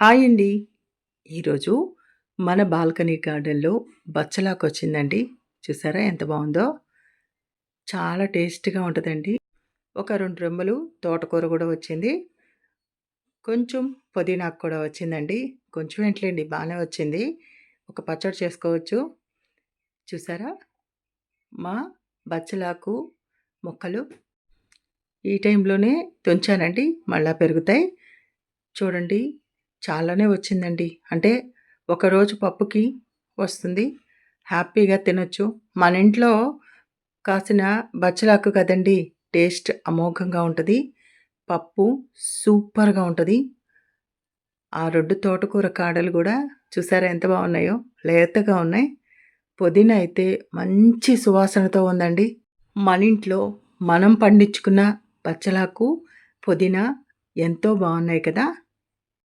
Hi అండి. ఈరోజు మన బాల్కనీ గార్డెన్‌లో బచ్చలాకొచ్చిందండి. చూసారా ఎంత బావుందో? చాలా టేస్ట్‌గా ఉంటదండి. ఒక 2 రెమ్మలు తోటకూర గూడా వచ్చింది. కొంచెం పుదీనాకు కూడా వచ్చిందండి. కొంచెం ఏంటిలెండి బానే వచ్చింది. ఒక పచ్చడి చేసుకోవచ్చు. చూసారా? మా బచ్చలాకు మొక్కలు ఈ టైంలోనే తుంచానండి. మళ్ళా పెరుగుతాయి. చూడండి చాలానే వచ్చిందండి. అంటే ఒకరోజు పప్పుకి వస్తుంది. హ్యాపీగా తినొచ్చు. మన ఇంట్లో కాసిన బచ్చలాకు కదండీ! టేస్ట్ అమోఘంగా ఉంటది. పప్పు సూపర్‌గా ఉంటది. ఆ 2 తోటకూర కాడలు గూడా చూసారా ఎంత బాగున్నాయో? లేతగా ఉన్నాయి. పుదీనా అయితే మంచి సువాసనతో ఉందండి. మనింట్లో మనం పండించుకున్న బచ్చలాకు, పుదీనా ఎంతో బావున్నాయి కదా!